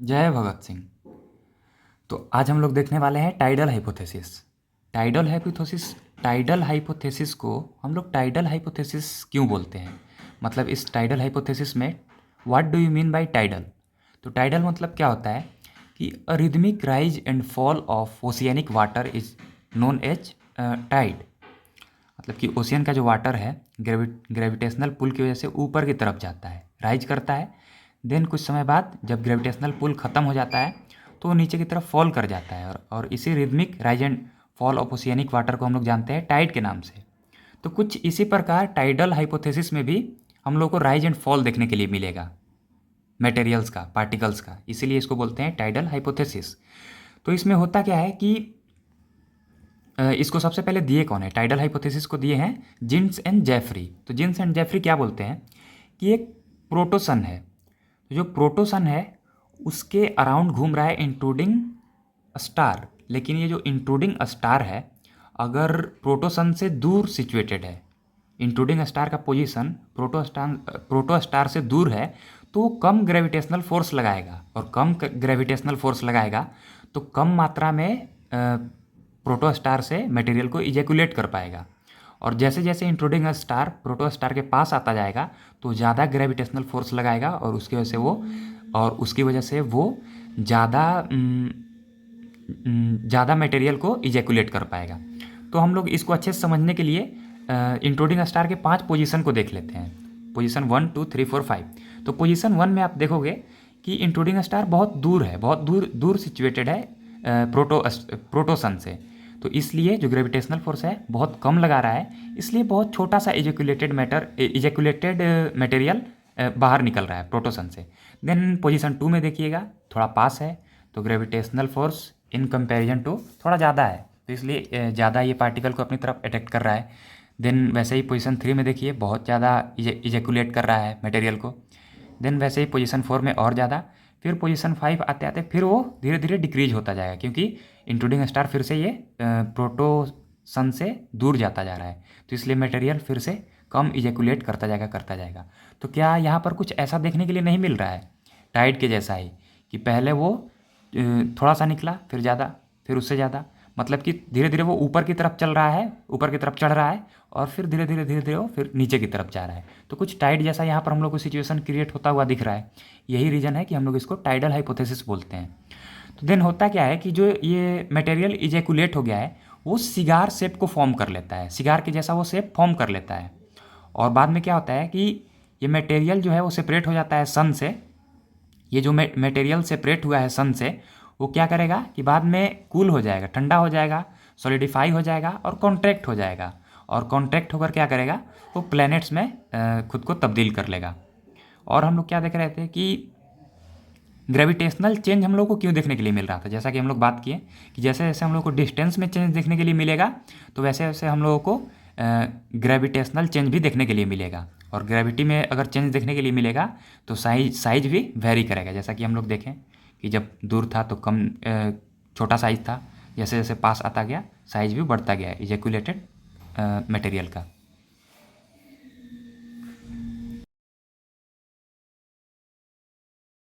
जय भगत सिंह। तो आज हम लोग देखने वाले हैं टाइडल हाइपोथेसिस। टाइडल हाइपोथेसिस को हम लोग टाइडल हाइपोथेसिस क्यों बोलते हैं, मतलब इस टाइडल हाइपोथेसिस में what do you mean by tidal. तो टाइडल मतलब क्या होता है कि a rhythmic rise and fall of oceanic water is known as tide. मतलब कि ओशियन का जो वाटर है ग्रेविटेशनल पुल की वजह से ऊपर की तरफ जाता है, राइज करता है। देन कुछ समय बाद जब ग्रेविटेशनल पुल ख़त्म हो जाता है तो वो नीचे की तरफ फॉल कर जाता है, और इसी rhythmic rise and fall of oceanic water को हम लोग जानते हैं टाइड के नाम से। तो कुछ इसी प्रकार टाइडल हाइपोथेसिस में भी हम लोग को राइज एंड फॉल देखने के लिए मिलेगा, मटेरियल्स का, पार्टिकल्स का, इसीलिए इसको बोलते हैं टाइडल हाइपोथेसिस। तो इसमें होता क्या है कि इसको सबसे पहले दिए कौन है, टाइडल हाइपोथेसिस को दिए हैं जिन्स एंड जेफरी। तो जिन्स एंड जेफरी क्या बोलते हैं कि एक प्रोटोसन है, तो जो प्रोटोसन है उसके अराउंड घूम रहा है इंट्रूडिंग स्टार। लेकिन ये जो इंट्रूडिंग स्टार है अगर प्रोटोसन से दूर सिचुएटेड है, इंट्रूडिंग स्टार का पोजीशन प्रोटोस्टार से दूर है, तो वो कम ग्रेविटेशनल फोर्स लगाएगा, और कम ग्रेविटेशनल फोर्स लगाएगा तो कम मात्रा में प्रोटोस्टार से मटेरियल को इजैकुलेट कर पाएगा। और जैसे जैसे इंट्रूडिंग स्टार प्रोटोस्टार के पास आता जाएगा तो ज़्यादा ग्रेविटेशनल फोर्स लगाएगा, और उसकी वजह से वो ज़्यादा मटेरियल को इजैकुलेट कर पाएगा। तो हम लोग इसको अच्छे से समझने के लिए इंट्रूडिंग स्टार के 5 पोजीशन को देख लेते हैं। पोजीशन 1, 2, 3, 4, 5। तो पोजीशन 1 में आप देखोगे कि इंट्रूडिंग स्टार बहुत दूर है, बहुत दूर दूर सिचुएटेड है प्रोटोसन से। तो इसलिए जो ग्रेविटेशनल फोर्स है बहुत कम लगा रहा है, इसलिए बहुत छोटा सा इजैकुलेटेड मटेरियल बाहर निकल रहा है प्रोटोसन से। देन पोजीशन 2 में देखिएगा थोड़ा पास है, तो gravitational force in comparison to थोड़ा ज़्यादा है, तो इसलिए ज़्यादा ये पार्टिकल को अपनी तरफ अट्रैक्ट कर रहा है। देन वैसे ही पोजीशन 3 में देखिए बहुत ज़्यादा इजैकुलेट कर रहा है मटेरियल को। देन वैसे ही पोजीशन 4 में और ज़्यादा। फिर पोजीशन 5 आते आते फिर वो धीरे धीरे डिक्रीज होता जाएगा, क्योंकि इंट्रूडिंग स्टार फिर से ये प्रोटोसन से दूर जाता जा रहा है, तो इसलिए मटेरियल फिर से कम इजैकुलेट करता जाएगा। तो क्या यहाँ पर कुछ ऐसा देखने के लिए नहीं मिल रहा है टाइड के जैसा ही, कि पहले वो थोड़ा सा निकला, फिर ज़्यादा, फिर उससे ज़्यादा, मतलब कि धीरे धीरे वो ऊपर की तरफ चल रहा है, ऊपर की तरफ चढ़ रहा है, और फिर धीरे धीरे वो फिर नीचे की तरफ जा रहा है। तो कुछ टाइड जैसा यहाँ पर हम लोग को सिचुएशन क्रिएट होता हुआ दिख रहा है। यही रीज़न है कि हम लोग इसको टाइडल हाइपोथेसिस बोलते हैं। तो देन होता क्या है कि जो ये मटेरियल इजैकुलेट हो गया है वो सिगार शेप को फॉर्म कर लेता है, सिगार के जैसा वो शेप फॉर्म कर लेता है। और बाद में क्या होता है कि ये मटेरियल जो है वो सेपरेट हो जाता है सन से। ये जो मटेरियल सेपरेट हुआ है सन से, वो क्या करेगा कि बाद में कूल हो जाएगा, ठंडा हो जाएगा, सॉलिडिफाई हो जाएगा और कॉन्ट्रैक्ट हो जाएगा। और कॉन्ट्रैक्ट होकर क्या करेगा, वो प्लैनेट्स में खुद को तब्दील कर लेगा। और हम लोग क्या देख रहे थे कि ग्रेविटेशनल चेंज हम लोग को क्यों देखने के लिए मिल रहा था, जैसा कि हम लोग बात किए कि जैसे जैसे हम लोग को डिस्टेंस में चेंज देखने के लिए मिलेगा तो वैसे वैसे हम लोगों को ग्रेविटेशनल चेंज भी देखने के लिए मिलेगा। और ग्रेविटी में अगर चेंज देखने के लिए मिलेगा तो साइज भी वेरी करेगा। जैसा कि हम लोग देखें कि जब दूर था तो कम छोटा साइज था, जैसे जैसे पास आता गया साइज भी बढ़ता गया इजैकुलेटेड मटेरियल का।